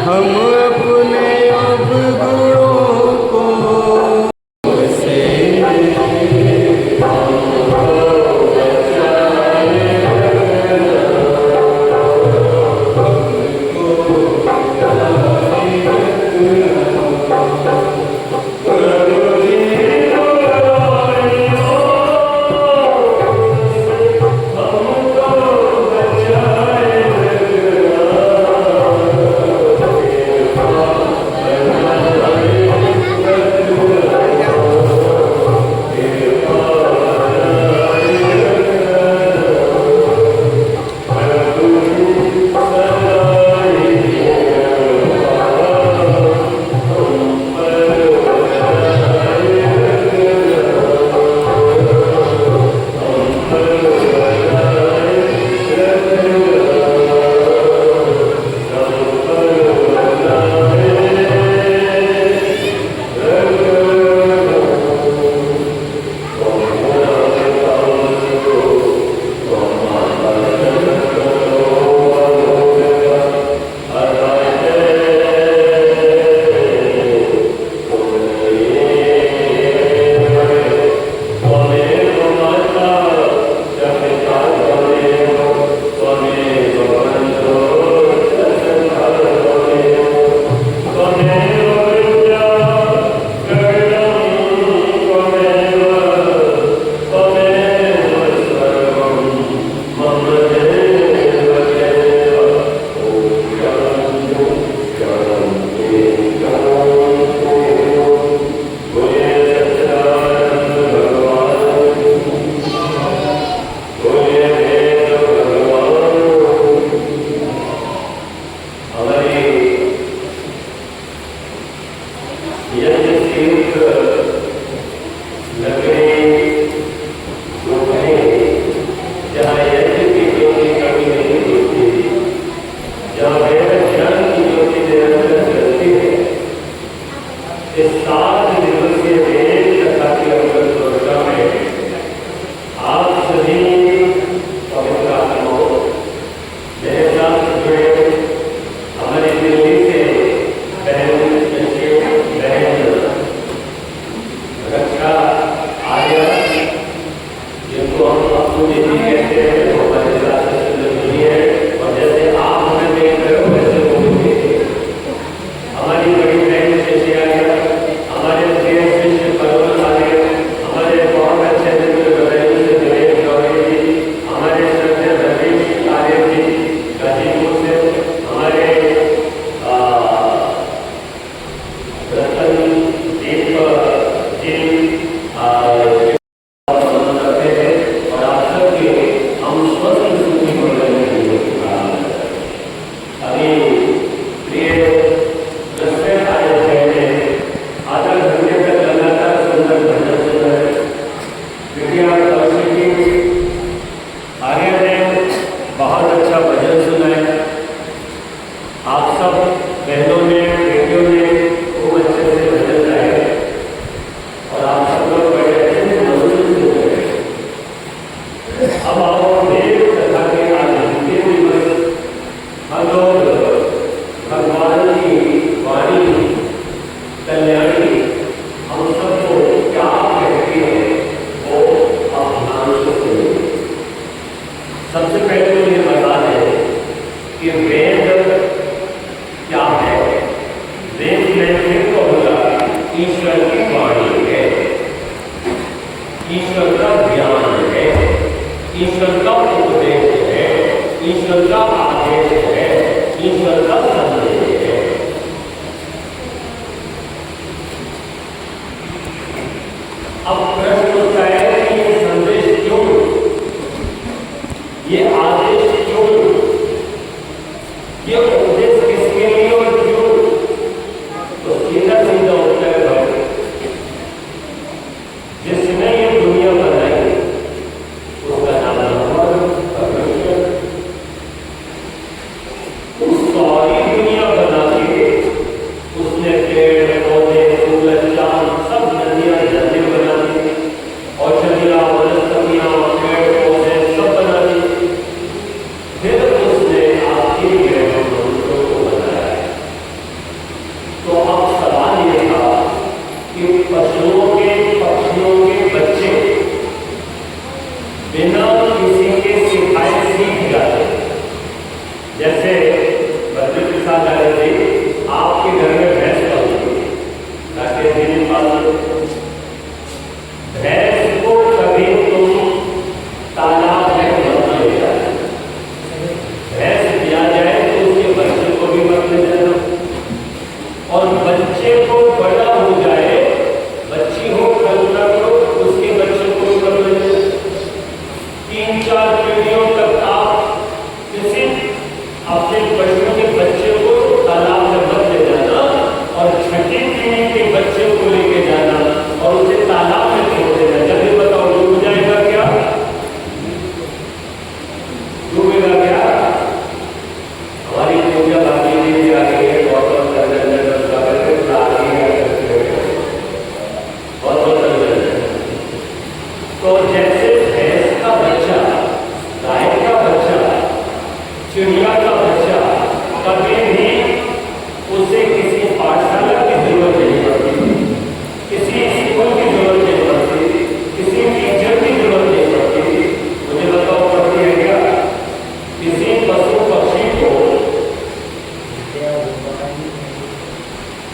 हम अपने अवगुणों को से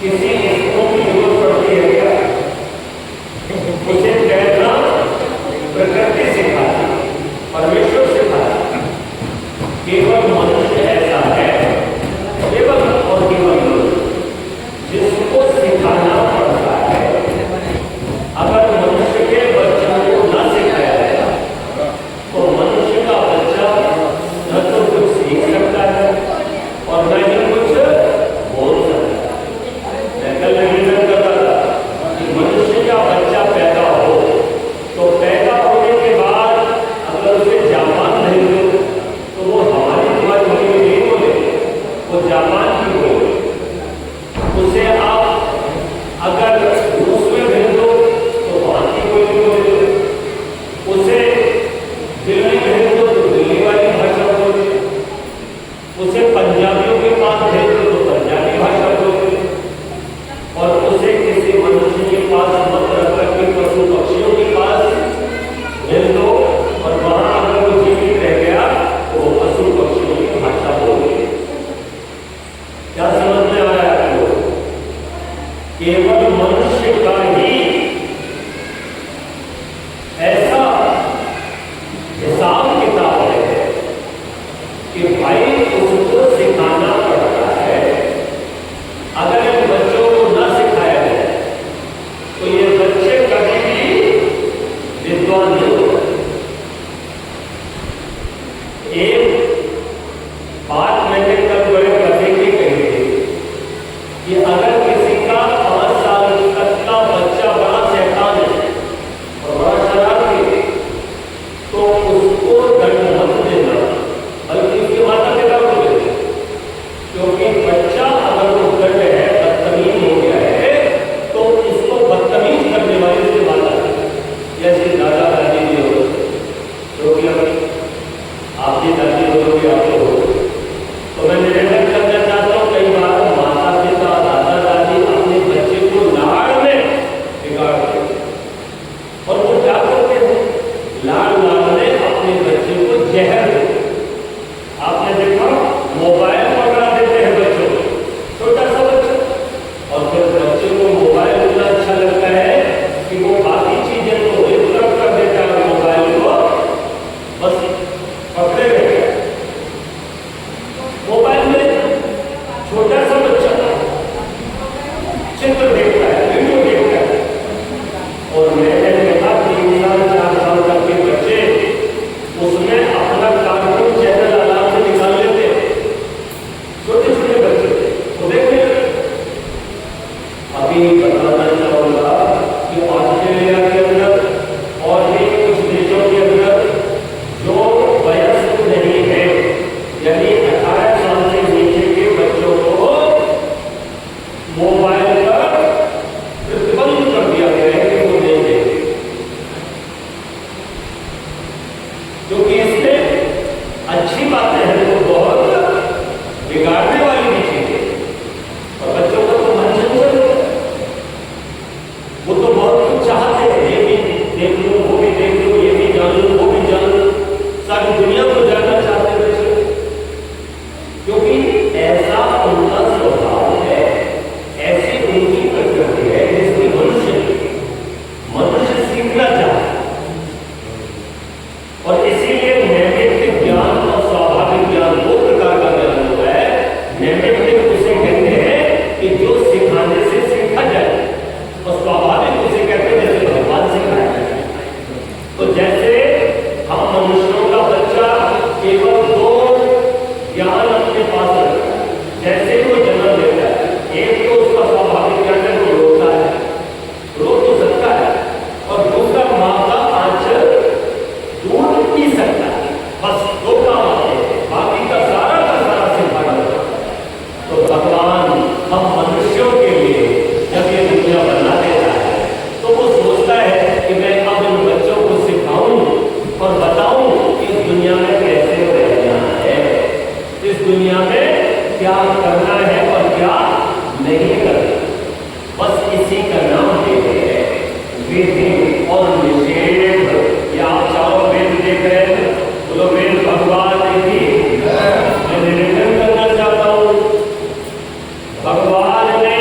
किसी स्कूल की जरूरत पड़ती है क्या? उसे तैरना प्रकृति सिखाती, परमेश्वर सिखाता। केवल मनुष्य ऐसा है, केवल और केवल जिसको सिखाना पड़ता है। अगर मनुष्य के बच्चों को न सिखाया जाए तो मनुष्य का बच्चा न तो कुछ सीख सकता है और न ही कुछ बोल सकता है। मैं कल निवेदन कर रहा था कि मनुष्य का बच्चा पैदा हो तो पैदा होने के बाद अगर उसे जापान नहीं दो तो वो हमारी दुआई नहीं बोले, वो जापान की बोले। उसे आप अगर रूस में भेज दो तो वहां की बोली बोले, उसे दिल्ली भेज दो तो दिल्ली वाली भाषा बोले, उसे पंजाबियों के पास भेज दो तो पंजाबी भाषा बोले, और उसे किसी मनुष्य के पास मत रख के पशु पक्षियों के पास भेज दो और वहां अगर वो जीवित रह गया तो वो पशु पक्षियों की भाषा बोले। क्या समझ में आ रहा है आपको? केवल मनुष्य का ही ऐसा हिसाब किताब है कि भाई उसको सिखाना पड़ता है। अगर इन बच्चों को न सिखाया जाए तो ये बच्चे कभी भी विद्वान नहीं होते। एक बात मैंने कल बड़े मजे की कही थी कि अगर किसी का 5 साल तक का बच्चा बड़ा शैतान है और बड़ा शरारती है तो उसको दंड मत देना, बल्कि उसके माता पिता को देना। क्योंकि बच्चा अगर वो दंड है, बदतमीज हो गया है, तो इसको बदतमीज करने वाले से माता जैसे दादा दादी जी हो, जो कि आपकी दादी हो गई आप हो। तो मैं निवेदन करना चाहता हूँ, कई बार माता पिता दादा दादी अपने बच्चे को लाड़ में बिगाड़ देते और वो क्या करते हैं, लाड़ में अपने बच्चे को जहर देते। आपने देखा मोबाइल पकड़ा देते हैं बच्चों को, छोटा सा बच्चा, और फिर बच्चे को मोबाइल इतना अच्छा लगता है कि वो बाकी चीजें तो एक तरफ कर देता है, मोबाइल को बस पकड़े रहते हैं। मोबाइल में छोटा सा बच्चा चित्र देखता है, वीडियो देखता है, और मैंने देखा 3 साल 4 साल तक के बच्चे उसमें अपना कार्टून चैनल आराम से निकाल लेते हैं। छोटे छोटे बच्चे तो देखने लगे। अभी बताना चाहूंगा कि ऑस्ट्रेलिया के अंदर और भी कुछ देशों के अंदर जो वयस्क नहीं है, यानी 18 साल से नीचे के बच्चों को मोबाइल पर प्रतिबंध कर दिया गया है कि वो नहीं देखें, क्योंकि इसमें अच्छी बातें हैं तो बहुत बिगाड़ने वाली भी चीजें। और बच्चों का तो मन चंचल होता है, वो तो बहुत कुछ चाहते हैं, ये भी देख लूं, वो भी देख लूं, ये भी जान लूं, वो भी जान लूं, सारी दुनिया को जानना चाहते हैं बच्चे, क्योंकि ऐसा उनका स्वभाव है, ऐसी उनकी प्रकृति है जिसकी मनुष्य सीखना चाहता है। और इसीलिए नैमित्तिक ज्ञान और स्वाभाविक ज्ञान दो प्रकार का ज्ञान होता है। नैमित्तिक उसे कहते हैं कि जो सिखाने से सीखा जाए, और स्वाभाविक उसे कहते हैं जैसे भगवान सिखाया जाए। तो जैसे हम मनुष्यों का बच्चा केवल 2 ज्ञान अपने पास रखता है, जैसे वो जन्म लेता है, एक तो उसका स्वाभाविक ज्ञान है, वो रोता है, रो तो सकता है, और दूसरा माँ का आंचल दूध पी सकता है। बस 2 काम आते हैं, बाकी का सारा सिखाना होता है। तो भगवान हम मनुष्यों के लिए जब ये दुनिया बना देता है तो वो सोचता है कि मैं अब इन बच्चों को सिखाऊं और बताऊं कि इस दुनिया में कैसे रहना है, इस दुनिया में क्या करना है और क्या नहीं करना। बस इसी का नाम है विधि और निषेध। या आप चारों वेद देख रहे हैं, बोलो वेद भगवान की। मैं निवेदन करना चाहता हूं, भगवान ने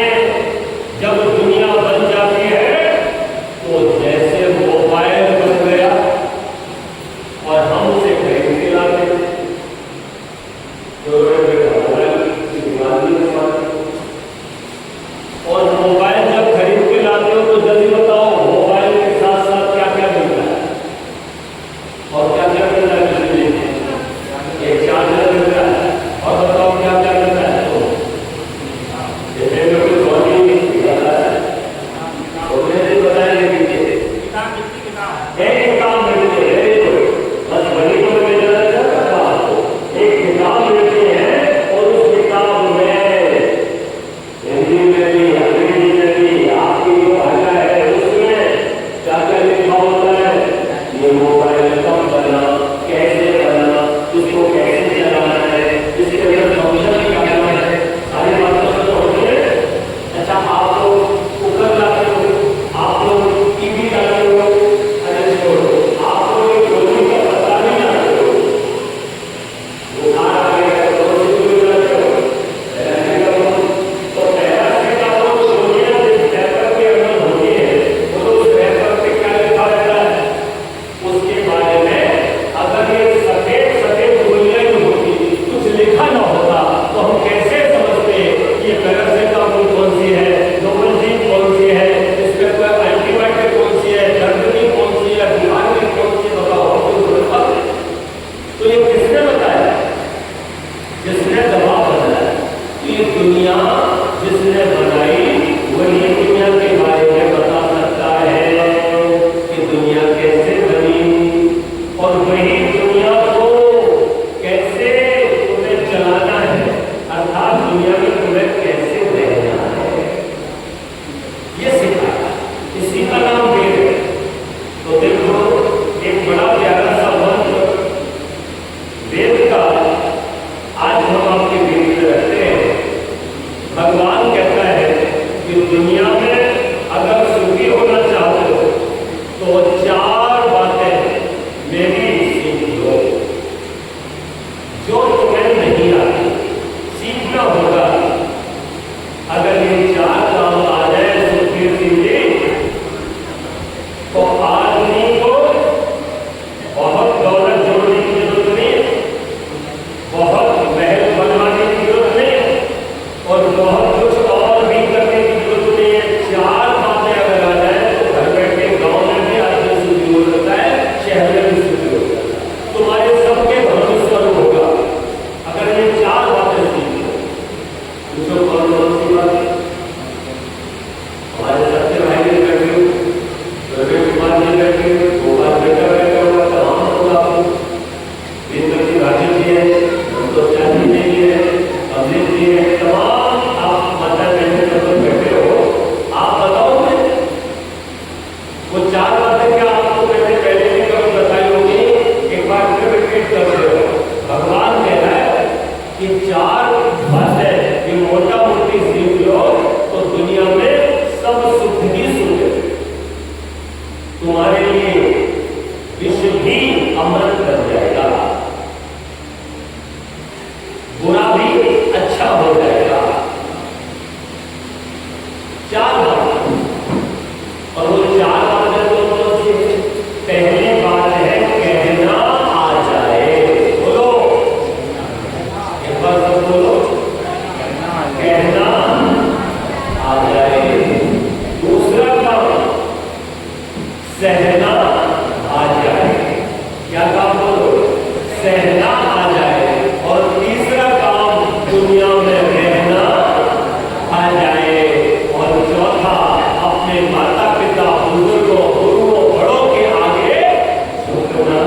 दवाई कौन सी है, नोबल चीज कौन सी है, इसमें कोई एंटीबायोटिक कौन सी है, दर्दनी कौन सी है, बीमारी कौन सी, बताओ। तो ये किसने बताया? जिसने दवा बनाया। ये दुनिया जिसने बनाई वही दुनिया के बारे में बता सकता है कि दुनिया कैसे बनी, और वही दुनिया को कैसे तुम्हें चलाना है, अर्थात दुनिया में तुम्हें कैसे रहना है, ये सिखाया। इसी का नाम वेद है। तो देखो, एक बड़ा प्यारा सा मंत्र वेद का आज हम आपके बीच में रखते हैं। भगवान कहता है कि दुनिया में अगर सुखी होना चाहते हो तो 4 बातें मेरी सीख लो, जो तुम्हें नहीं आती, सीखना होगा। अगर ये 4 काम आ जाए सुखी जिंदगी, तो आदमी को बहुत दौलत जोड़ने की जरूरत नहीं, बहुत महल बनवाने की जरूरत नहीं, और बहुत कुछ और भी करने की जरूरत नहीं है। 4 बातें अगर आ जाए तो घर बैठे गांव में भी आदमी सुखी हो सकता है, शहर में भी सुखी हो सकता है। तुम्हारे सबके भरोसे होगा अगर ये 4 बातें सीख लो। पूछो कौन कौन सी बात? हमारे सबसे भाई ने बैठे हो, रवि कुमार जी बैठे हो, गोपाल बेटा बैठा हुआ, तमाम लोग आपको विंद्र राजीव जी है, चांदी जी है, अमृत जी है, तमाम आप माता बहन बैठे हो। आप बताओ वो 4 बातें क्या आपको मैंने पहले भी कभी बताई होगी, एक बार फिर रिपीट कर रहे हो। भगवान कह रहा है कि 4 बातें ये मोटा मोटी सीख लो तो दुनिया में सब सुख ही सुख है। तुम्हारे लिए विश्व भी अमृत बन जाएगा, बुरा भी अच्छा हो जाएगा। 4 बातें, और वो 4 बातें तो पहली बात है कहना आ जाए। बोलो एक बार सब बोलो, कहना आ जाए। दूसरा काम सहना आ जाए। क्या काम? बोलो सहना आ जाए। और तीसरा काम दुनिया में रहना आ जाए। और चौथा अपने माता पिता बुजुर्गों गुरुओं बड़ों के आगे झुकना।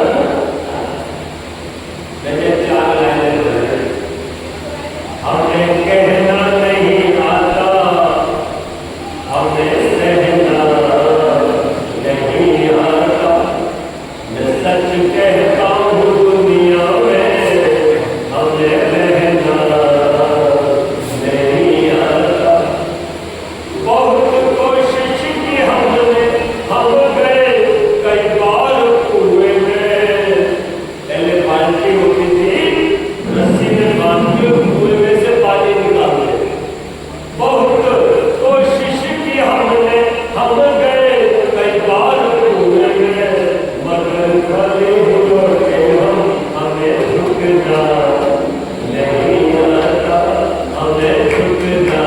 मैंने 4 लाइनें बोली। हमें कहना नहीं आता, हमें सहना नहीं आता। मैं सच कहता हूँ दुनिया में हमें रहना नहीं आता। बहुत कोशिश की हमने, हम गए कई बार कुएं में। पहले बाल्टी होती थी, रस्सी में बांध के कुएं में से पानी निकालते। बहुत कोशिश की हमने, हम गए कई बार कुएं में, मगर खाली लौटे हम, हमें झुकना नहीं आता, हमें झुकना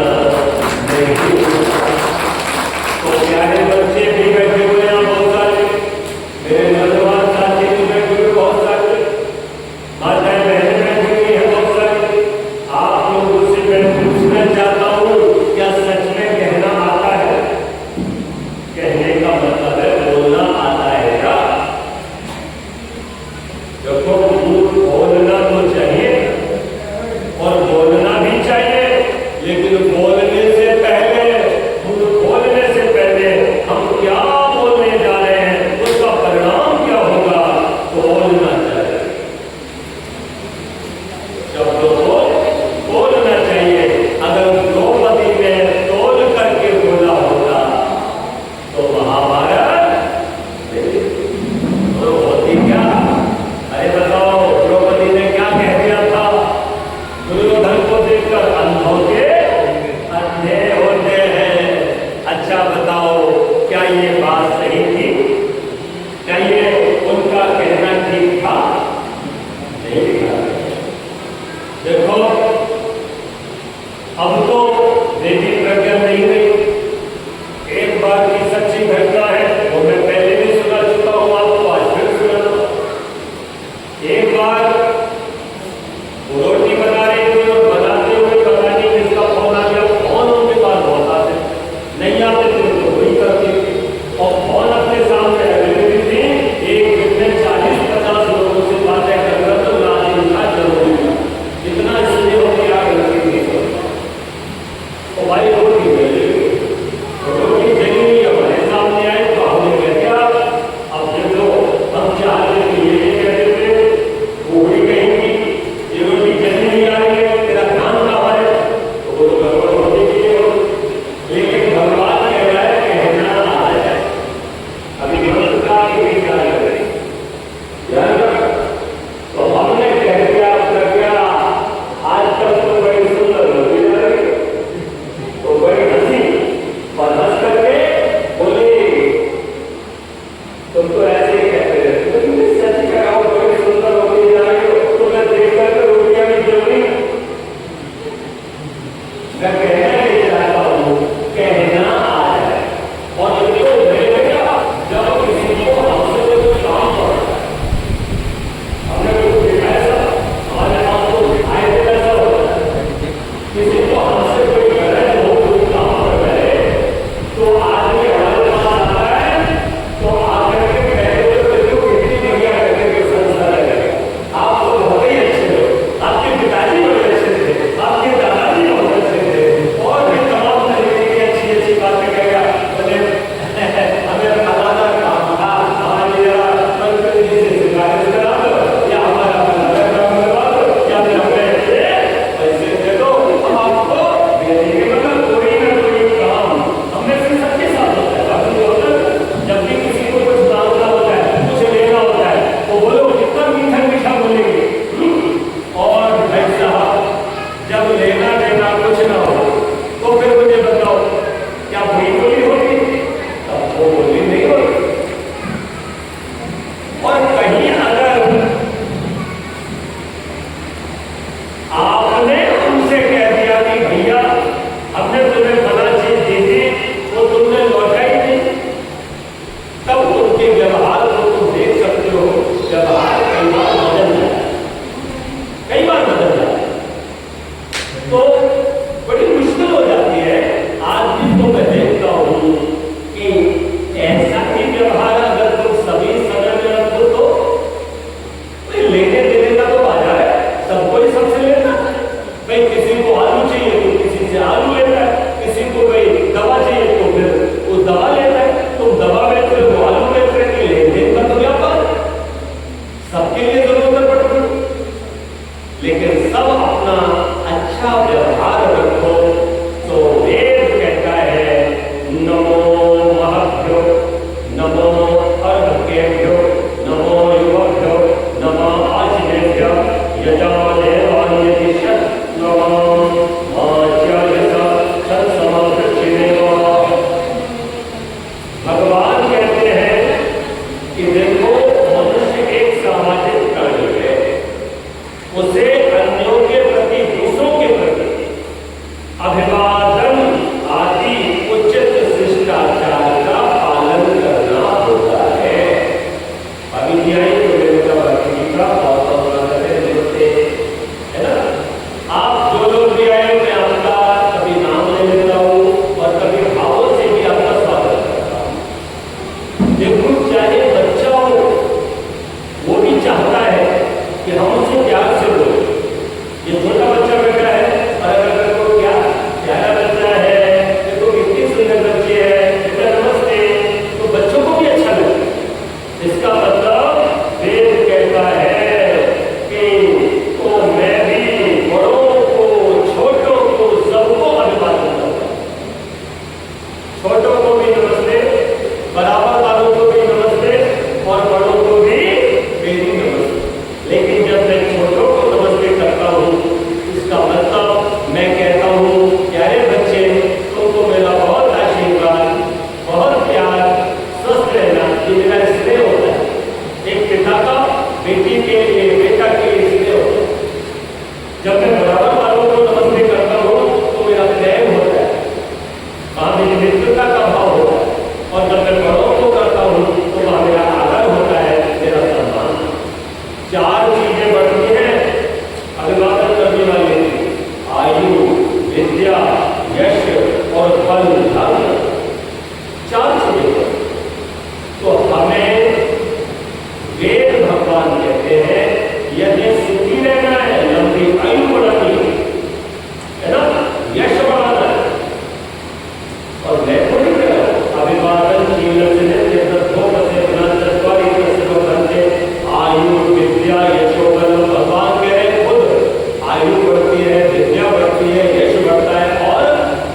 नहीं। तो प्यारे बच्चे भी बैठे हुए हैं बहुत सारे, मेरे नौजवान साथी भी बैठे हुए बहुत सारे, माताएं बहनें बैठी हुई हैं बहुत सारी। आप लोगों से मैं पूछना चाहता हूँ, क्या सच में कहना आता है? कहने का मतलब है बोलना आता है क्या? देखो, बोलना तो चाहिए और बोलना भी चाहिए, लेकिन बोलने से पहले हम क्या बोलने जा रहे हैं, उसका परिणाम क्या होगा, तो बोलना चाहिए। शब्दों को बोलना चाहिए। अगर द्रौपदी ने तोल करके बोला होता तो महाभारत तो होती क्या? अरे बताओ, द्रौपदी ने क्या कह दिया था दुर्योधन को देखकर? अंधों के अब तो देवी प्रज्ञा नहीं रही। एक बार की सच्ची घटना है, वो मैं पहले भी सुना चुका हूँ, आपको आज फिर सुना। एक बार वो रोटी बना रही थी और बनाते हुए पता नहीं किसका फोन आ गया। फोन उनके पास बहुत आते, नहीं आते थे तो वही करती थी। और फोन अपने सामने रखती थी। एक दिन में 40-50 लोगों से बातें करना तो लाजिम था, जरूरी था। इतना इसलिए हो गया करती थी। तो भाई रोटी जली, रोटी जली हमारे सामने आए तो हमने कह दिया, अब देखो हम चाहते थे ये नहीं कहते थे, वो भी कहेंगी ये रोटी जली नहीं आ रही है, तेरा ध्यान कहाँ है? तो वो तो गड़बड़ होने के लिए हो। लेकिन भगवान कह रहा है कहना आ जाए। अभी मंत्र की भी क्या करें यार? तो हमने कह दिया प्रज्ञा आज तक तो बड़ी सुंदर रोटी बन रही, तो बड़ी हंसी और हंस करके बोली तुम तो ऐसे ही कहते रहते हो, तुमने सच कहा हो बड़ी सुंदर रोटी जा रही हो, तो मैं देख करके रोटियां भी जल रही। मैं कहना नहीं चाहता हूँ, कहना आ जाए। और इसको भैया जब किसी को हमसे कोई काम पड़ता है, हमने कुछ देखा ऐसा, हमारे पास तो दिखाई देता ऐसा होता है, किसी को हमसे कोई गलत हो, कोई काम कर रहे तो आदमी हमारे पास आता है तो आकर के कहते हो देखो कितनी बढ़िया करने के संसार है, आप तो बहुत ही अच्छे हो, आपके पिताजी बड़े अच्छे थे, आपके दादाजी बहुत अच्छे थे, और भी तमाम तरीके की अच्छी अच्छी बातें कहेगा। बोले हमें फलाना काम था, हमारी मंत्री जी से सिफारिश करा दो, या हमारा फलाना काम करवा दो, या फिर हमें पैसे दे दो, हम आपको भेजेंगे। मतलब कोई ना कोई काम हमने फिर सबके साथ होता है। बाकी होता है जब भी किसी को कुछ मांगना होता है, कुछ लेना होता है, तो बोलो कितना मीठा मीठा बोलेंगे। और भाई साहब जब लेना देना कुछ ना हो तो फिर मुझे बताओ क्या वही बोली होगी? तब वो बोली नहीं होगी। और कहीं अगर आपने हमसे कह दिया कि भैया यश और फल धर्म, चार चीजें। तो हमें वेद भगवान कहते हैं यदि सुखी रहना है, लंबी आयु बढ़ानी है ना, यश बढ़ाना है, और वैकुंठ अभिवादन आयु विद्या यशोबल, भगवान कह रहे खुद आयु बढ़ती है, विद्या बढ़ती है, यश बढ़ता है और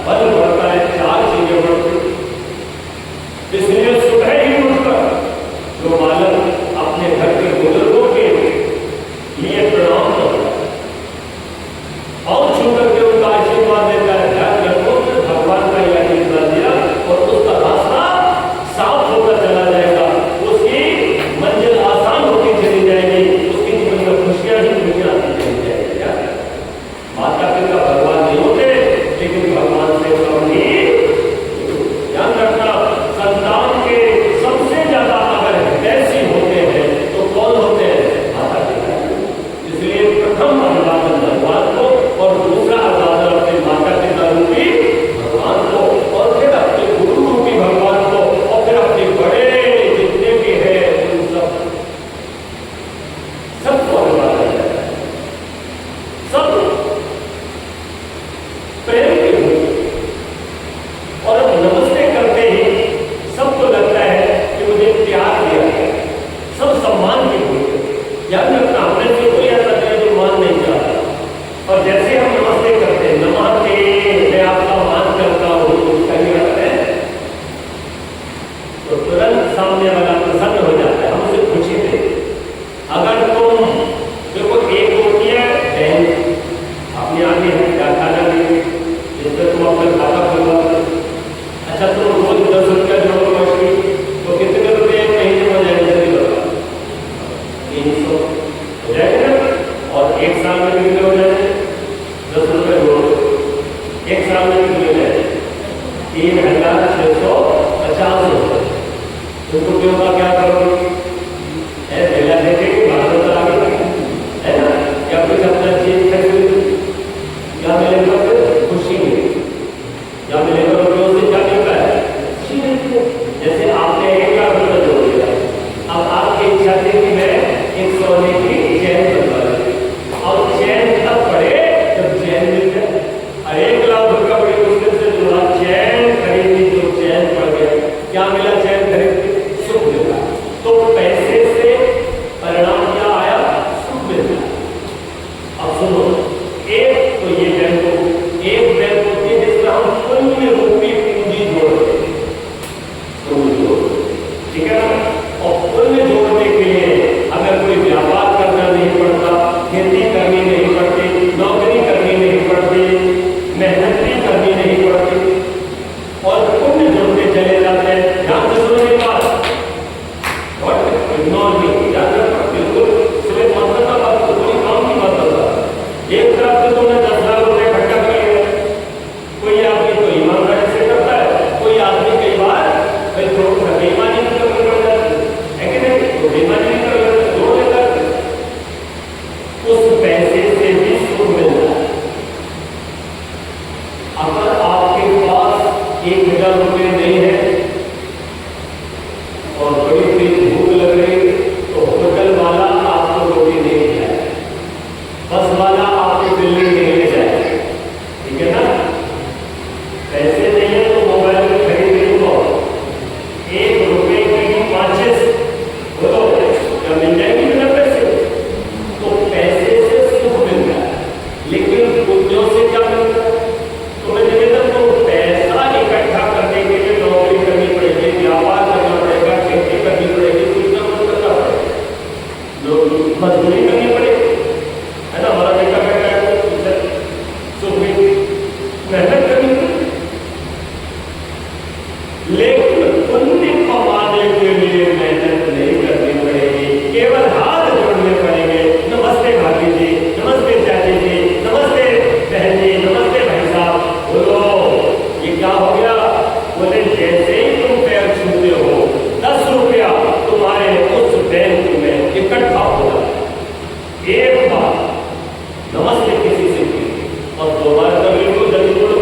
बल बढ़ता है, चार चीजें बढ़ती है। इसलिए सुबह ही उठकर जो बालक अपने घर के बुजुर्गों के लिए प्रणाम करता है और छूकर के उनका आशीर्वाद देता है, ध्यान रखो भगवान का यह आशीर्वाद दिया और उसका रास्ता साफ होकर चला जाएगा, उसकी मंजिल आसान होती चली जाएगी, उसके जीवन में खुशियां ही खुशियां आती चली जाएगी। माता पिता भगवान नहीं होते, लेकिन भगवान से कम ही। ध्यान रखना, संतान के सबसे ज्यादा अगर ऐसे होते हैं तो कौन होते हैं? माता पिता। इसलिए प्रथम अभिवादन भगवान को और दूसरा अभिवादन अपने माता पिता रूपी भगवान को और फिर अपने गुरु रूपी भगवान को और फिर अपने बड़े जितने भी हैं उन सबको अभिवादन करता है। सब प्रेम के रूप और अब नमस्ते करते ही सबको लगता है कि मुझे प्यार दिया गया, सब सम्मान की भूल। याद रखना, हमने से कोई ऐसा है जो मान नहीं चाहता, और जैसे हम नमस्ते करते हैं, नमस्ते मैं आपका मान करता हूँ, उसका ही अर्थ है तो तुरंत सामने वाला प्रसन्न हो जाता है, हम उसे खुशी देते। अगर तुम देखो एक होती है बहन अपने आगे खाता नहीं, जिससे तुम अपना खाता खुलवा, अच्छा तुम रोज 10 रुपया जोड़ो वर्ष की, तो कितने रुपये एक महीने हो जाएंगे? 300 हो जाएगा, और एक साल में कितने हो जाएंगे? 10 रुपये जोड़ो, एक साल में कितने हो जाएंगे? 3650 रुपये। उन रुपयों का क्या करोगे? पहला देखे कि भारत आगे है ना, या कुछ अपना चीज खरीद, या मिलेगा फिर खुशी मिलेगी, या मिलेगा रुपयों से क्या मिलता है? खुशी मिलती है। जैसे आपने 1 लाख रुपये जोड़ दिया, अब आपकी इच्छा थी कि मैं एक सोने की चैन बनवा लूं, और चैन तब पड़े जब चैन मिल जाए। 1 लाख रुपया बड़ी मुश्किल से जोड़ा, चैन खरीदी तो चैन पड़ गया, क्या मिला? चैन खरीद सुख मिला। तो पैसे से परिणाम क्या आया? सुख मिलता। अब सुनो, एक तो ये बैंक होती है जिसमें हम पुण्य रूपी पूंजी जोड़ते हैं, ठीक है ना। और पुण्य जोड़ने के लिए हमें कोई व्यापार करना नहीं पड़ता, खेती करनी नहीं पड़ती, नौकरी करनी नहीं पड़ती, मेहनत भी करनी नहीं पड़ती, और पुण्य जोड़ते चले जाते हैं। ध्यान से सुनने के बाद बिल्कुल सिर्फ मतलब का बात, तो कोई काम की बात होता। एक तरफ से तुमने 10 लाख रुपए इकट्ठा कर लिया, कोई आदमी तो ईमानदारी से करता है, कोई आदमी कई बार थोड़ा बेईमानी भी करनी पड़ जाती है कि नहीं, तो बेईमानी भी कर जोड़ लेता है, उस पैसे से भी सुख मिलता है। अगर आपके पास 1000 रुपये नहीं है और बड़ी तेज भूख लग रही, तो होटल वाला आपको रोटी नहीं खिलाए, बस वाला आपको दिल्ली नहीं ले जाए, ठीक है ना। पैसे नहीं है तो मोबाइल में खरीद लो, 1 रुपये की माचिस बोलो क्या मिल जाएगी बिना पैसे? तो पैसे से सुख मिलता है, लेकिन पुण्यों से क्या मिलता है? तो मैं निवेदन करूं, पैसा इकट्ठा करने के लिए नौकरी करनी पड़ेगी, व्यापार करना पड़ेगा, खेती करनी पड़ेगी, कुछ ना कुछ करना पड़ेगा, मजदूरी करनी पड़ेगी, है ना। हमारा बेटा बैठा है, सुख में मेहनत करनी पड़ेगी, लेकिन पुण्य कमाने के लिए मेहनत नहीं करनी पड़ेगी, केवल हाथ जोड़ने पड़ेंगे। नमस्ते भाभी जी, नमस्ते चाची जी, नमस्ते बहन जी, नमस्ते भाई साहब। बोलो ये क्या हो गया? बोले जैसे ही तुम पैर छूते हो 10 रुपया तुम्हारे उस बैंक में इकट्ठा हो जाता है। एक बार नमस्ते किसी से की और 2 बार कर लो, जल्दी बोलो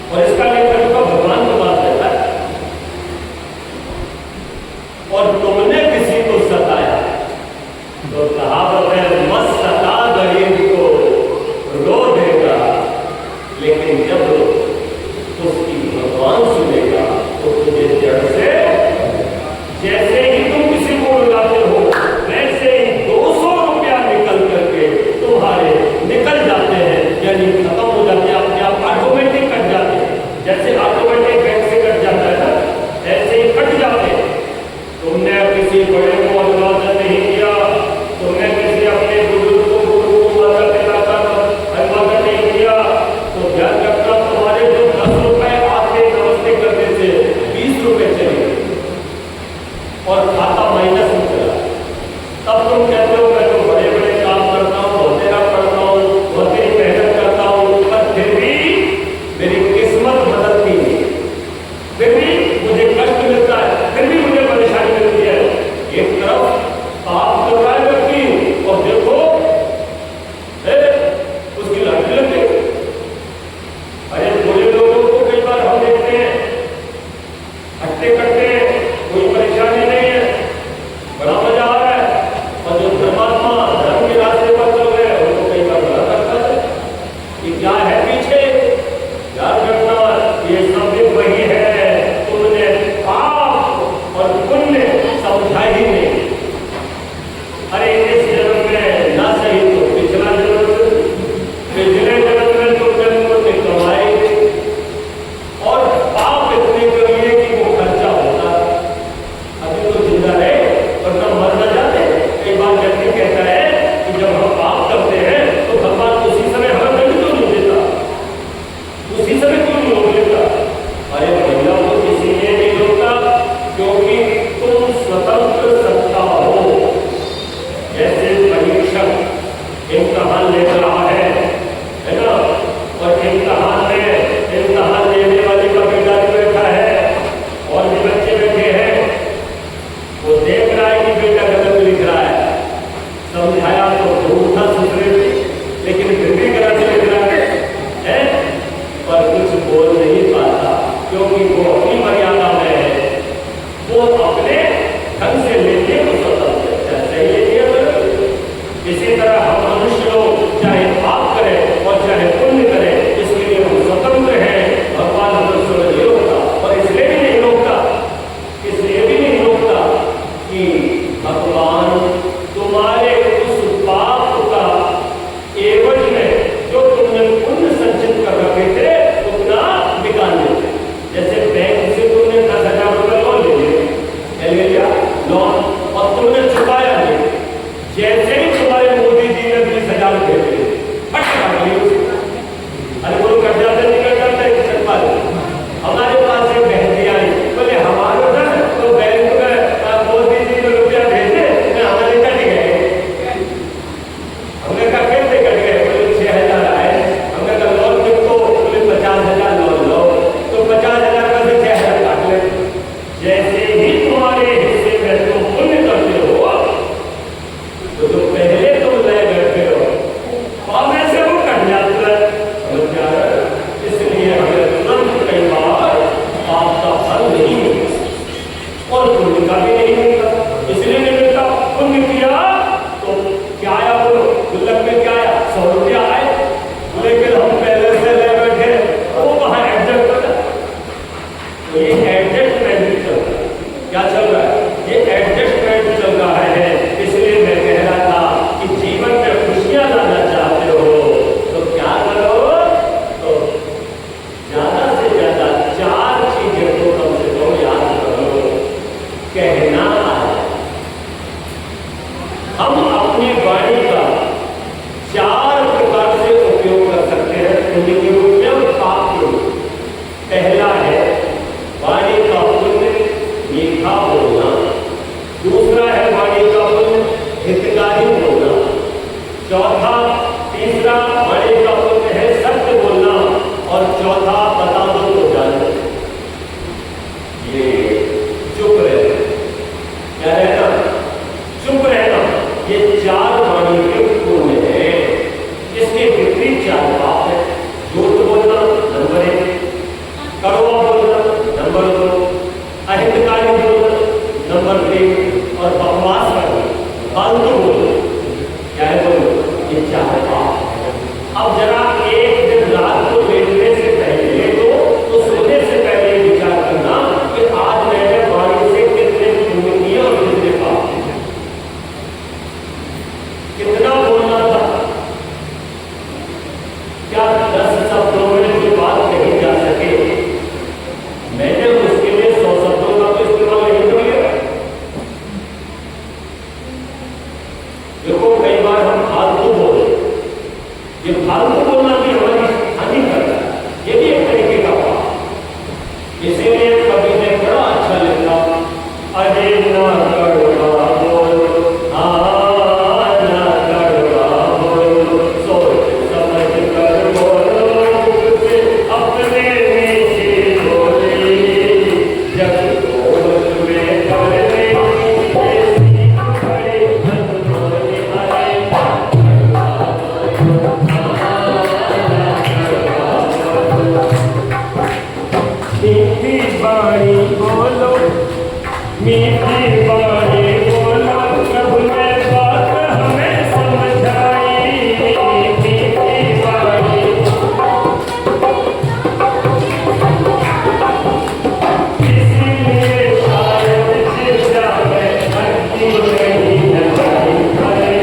और इसका लेकर का भगवान को बात देता है। और तुमने किसी को सताया तो कहावत है मत सता गरीब को रो देगा, लेकिन जब उसकी भगवान सुनेगा तो तुझे जड़ से, जैसे ही तुम किसी को रुलाते हो वैसे ही 200 रुपया निकल करके तुम्हारे निकल जाते हैं, यानी खत्म हो जाते हैं, अपने आप ऑटोमेटिक कट जाते हैं। जैसे ऑटोमेटिक बैंक से कट जाता है ना, ऐसे ही कट जाते हैं। तुमने किसी बड़े को अभिवादन नहीं किया, तुमने किसी अपने बुजुर्ग को माता पिता का अभिवादन नहीं किया, तो ध्यान रखना तुम्हारे जो 10 रुपए आते नमस्ते करने से 20 रुपए चले और खाता माइनस में चला। तब तुम कहते हो मैं तो बड़े बड़े काम करता हूँ, बहुत देर पढ़ता हूँ, बहुत देर मेहनत करता हूँ, पर फिर भी मेरी किस्मत बदलती नहीं, फिर भी मुझे कष्ट मिलता है, फिर भी मुझे परेशानी मिलती है। एक तरफ पाप कर रहा है व्यक्ति और देखो उसकी लाठी लग गई। अरे बुरे लोगों को कई बार हम देखते हैं हट्टे कट्टे, कोई परेशानी नहीं है, बड़ा मजा आ रहा है, और जो धर्मात्मा धर्म के रास्ते पर चल रहे हैं उनको कई बार बड़ा करता है कि क्या है पीछे। याद रखना ये सब भी वही है, तुमने पाप और पुण्य समझा ही नहीं। अरे इस जन्म में ना सही तो पिछला जन्म, पिछले जन्म में तो जन्म ने कमाए और पाप इतने करिए कि वो खर्चा होता। अभी तो जिंदा है वरना मर न जाते। कई बार व्यक्ति कहता है कि जब हम पाप करते हैं तो भगवान उसी समय हमें दंड क्यों नहीं देता, उसी समय क्यों नहीं रोक लेता। अरे भैया वो इसीलिए नहीं रोकता क्योंकि तुम स्वतंत्र सत्ता हो। जैसे परीक्षक इम्तहान ले रहा है ना, और इम्तहान लेने वाले का बेटा भी बैठा है और भी बच्चे बैठे हैं, वो देख रहा है कि बेटा गलत लिख रहा है, समझाया तो जरूर था दूसरे, लेकिन फिर भी गलत लिख रहा है, पर कुछ बोल नहीं पाता क्योंकि वो अपनी मर्यादा में है, वो अपने ढंग से लेके वो स्वतंत्र है। इसी तरह हम मनुष्य लोग चाहे पाप करें और चाहे पुण्य करें, इसके लिए हम स्वतंत्र हैं। भगवान मनुष्य नहीं रोकता, और इसलिए भी नहीं रोकता, इसलिए भी नहीं रोकता कि भगवान तुम्हारे उस पाप का एवज में जो तुमने पुण्य संचित कर रखे थे उतना निकाल लेते। जैसे बैंक से तुमने 10,000 रुपये लोन ले लिया लोन, और तुमने चुकाया नहीं, जैसे ही तुम्हारे मोदी जी ने 20,000 रुपये दिए फट काट लिए उसे। अरे वो कट जाते निकल जाता है किसान पाल। हमारे पास एक बहन जी आई, बोले हमारे घर तो बैंक में मोदी जी ने रुपया भेजे, हमारे कट गए। हमने कहा कैसे कट गए, बोले 6,000 आए। हमने कहा लोन किसको, बोले 50,000 लोन लो, तो 50,000 में से 6,000 काट ले। जैसे ही तुम्हारे हिस्से में तुम पुण्य करते हो तो जो पहले तुम ले बैठे हो और में से वो कट जाता है। इसलिए हमें तुरंत कई बार आपका फल नहीं मिलता और पुण्य का भी नहीं मिलता। इसलिए नहीं मिलता, पुण्य किया तो क्या आया, बोलो गुल्लक में क्या आया, 100 रुपया आए, लेकिन हम पहले से ले बैठे वो वहां एडजस्ट कर। तो ये एडजस्टमेंट चल रहा है। क्या चल रहा है, ये एडजस्टमेंट चल रहा है। इसलिए मैं कह रहा था कि जीवन में खुशियां लाना चाहते हो तो क्या करो, तो ज्यादा से ज्यादा 4 चीजें तो कम से कम याद करो। कहना हम अपनी वाणी का 4 प्रकार से उपयोग कर सकते हैं, पुण्य के रूप में और पाप के रूप में। पहला है वाणी का पुण्य, मीठा बोलना। दूसरा है वाणी का पुण्य, हितकारी बोलना। चौथा, तीसरा वाणी का पुण्य है सत्य बोलना, और चौथा बता दो तो जानो। ये चुप रहना, क्या रहना, चुप रहना, ये 4 वाणी के पुण्य है। इसके विपरीत 4 पाप है। झूठ बोलना नंबर 1, बाणी बोलो, मीठी बाणी बोलो, प्रभु ने बात हमें समझाई। मीठी बाणी इसीलिए शायद चिंता में हटती नहीं लगाई। अरे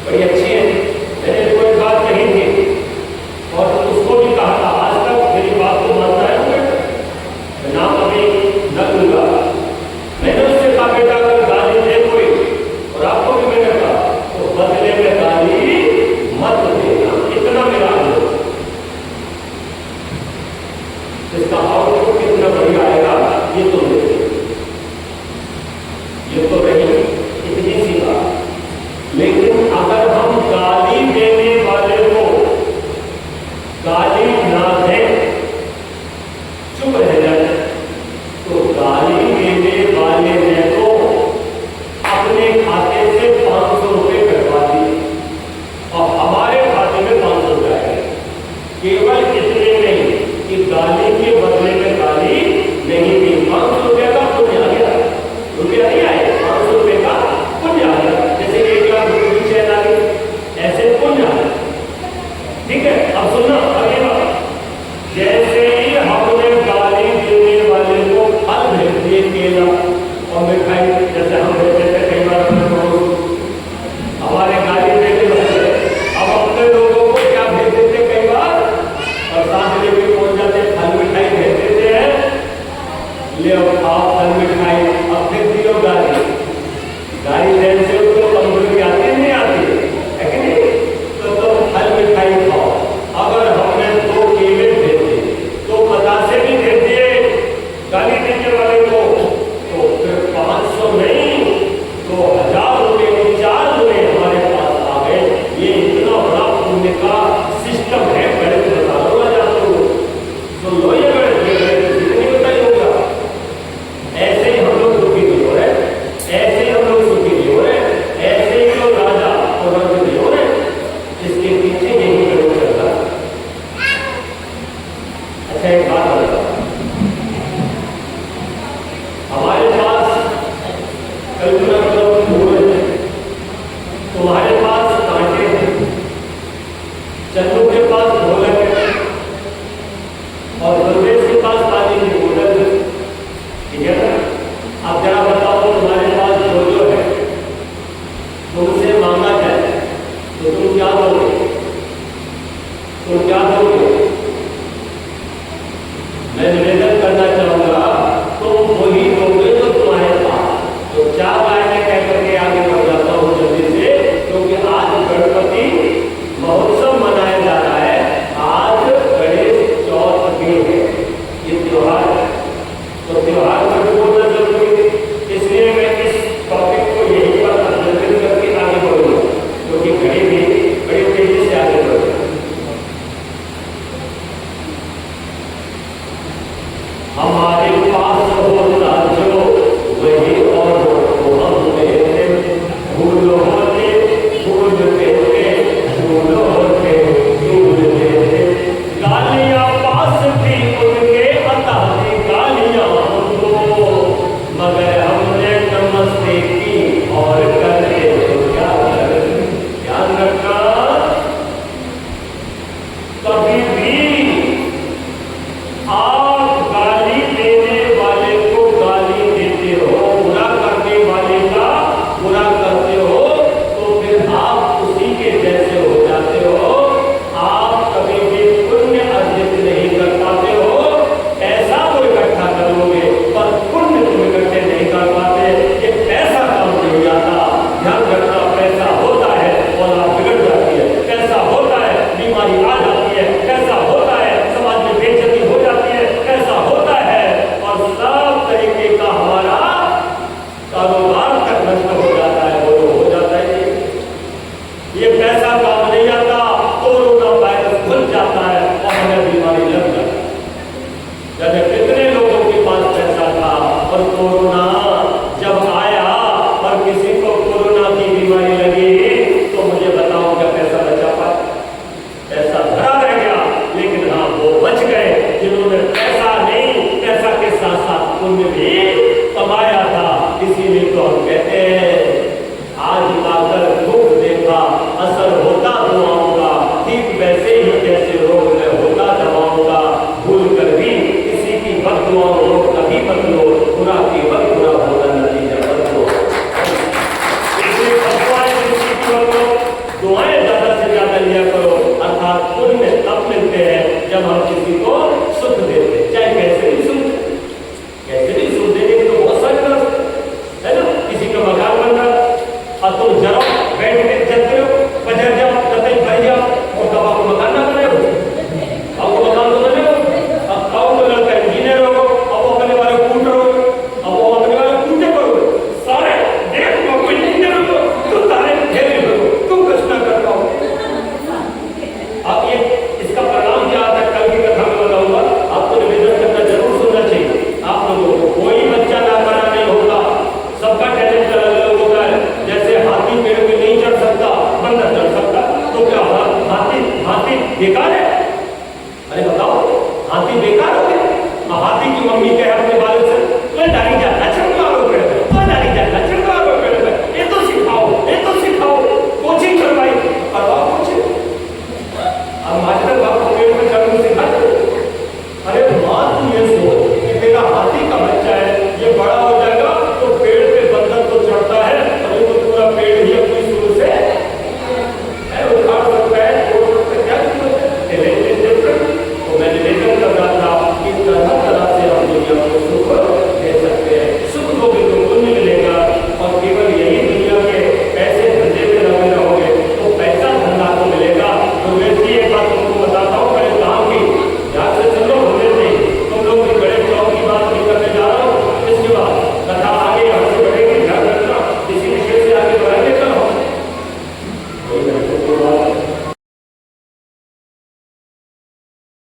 बड़ी अच्छी है। मैंने कोई बात कही थी और उसको भी कहा था का सिस्टम है, गणित बता दो या तो लो ये गणित जितनी बताई होगा। ऐसे ही हम लोग दुखी नहीं हो रहे, ऐसे ही हम लोग सुखी नहीं हो रहे, ऐसे ही लोग राजा और रंग नहीं हो रहे, इसके पीछे यही गणित चल रहा है। अच्छा एक बात बताओ, हमारे पास कल्पना करो सूरज है, तुम्हारे पास कांटे हैं, चंदू के पास ढोलक है और दुर्वेश के पास पानी की बोतल है, ठीक है ना? अब जरा बताओ, तुम्हारे पास जो है तुमसे मांगा जाए तो तुम क्या दोगे? तुम क्या दोगे? मैं निवेदन करना चाहूंगा, तुम वही दोगे जो तुम्हारे पास। तो चार लाइनें कह करके आगे बढ़ जाता हूँ जल्दी से, क्योंकि आज गणपति महोत्सव मनाया जा रहा है। आज गणेश चौथ भी है, ये त्योहार है, तो त्योहार में बोलना जरूरी है। इसलिए मैं इस टॉपिक को यही पर अध्ययन करके आगे बढ़ूंगा, क्योंकि घड़ी भी बड़ी तेजी से आगे बढ़ रही है। हमारे पास होता जो वही और वो हम देते, भूल होते भूल देते, भूल होते भूल देते। गालियां पास थी उनके अता थी गालियां हमको, मगर हमने नमस्ते की और करते तो क्या कर। ध्यान रखना, कभी भी आप गाली देने वाले को गाली देते हो, बुरा करने वाले का बुरा करते हो, तो फिर आप उसी के जैसे हो जाते हो। आप कभी भी पुण्य अर्जित नहीं कर पाते हो। पैसा तो इकट्ठा करोगे पर पुण्य तुम इकट्ठे नहीं कर पाते। ये पैसा काम नहीं आता। ध्यान रखना, पैसा होता है और आप बिगड़ जाती है, पैसा होता है बीमारी आ जाती है, पैसा होता है समाज में बेइज्जती हो जाती है, ऐसा होता है और सब तरीके का हमारा कारोबार तक नष्ट हो जाता है, वो हो जाता है। ये पैसा काम नहीं आता, कोरोना वायरस घुस जाता है और हमें बीमारी लग जाती है। जैसे कितने लोगों के पास पैसा था और कोरोना जब आया और किसी को कोरोना की बीमारी लगी, तो मुझे बताओ क्या पैसा बचा पाया? पैसा भरा रह गया, लेकिन हाँ वो बच गए जिन्होंने पैसा नहीं, पैसा के साथ साथ पुण्य भी कमाया था। इसीलिए तो हम कहते हैं, आज आकर दुख देखा असर होता दुआओं का, ठीक वैसे ही जैसे रोग में होता दवाओं का। भूल कर भी किसी की बददुआओं को कभी मत लो, बुरा केवल बुरा होना नतीजा मत लो। इसलिए बददुआएं किसी की मत लो, दुआएं ज्यादा से ज्यादा लिया करो। अर्थात पुण्य तब मिलते हैं जब हम किसी को सुख देते हैं, चाहे कैसे भी सुख, कैसे भी सुख देने की तो बहुत सारे है ना। किसी का मकान बन रहा और तुम जरो बैठ के चलते हो, बजर जाओ, कतई भर जाओ और कब आपको मकान ना बने हो, आपको मकान तो बने हो। अब खाओ तो लड़का इंजीनियर हो, अब वो अपने वाले कूट रहो, अब वो अपने वाले कूटे करो, सारे देख लो कोई इंजीनियर हो तो सारे घेरे हो, तुम कुछ ना कर पाओ। अब ये इसका परिणाम क्या आता है, कल की कथा में बताऊंगा। आपको निवेदन करना जरूर सुनना चाहिए। आप लोगों को कोई बच्चा नाकारा नहीं होता, सबका टैलेंट अलग अलग होता है। जैसे हाथी पेड़ पे नहीं चढ़ सकता, बंदर चढ़ सकता, तो क्या हाथी बेकार है? अरे बताओ, हाथी बेकार हो गया? हाथी की मम्मी कहे अपने बालक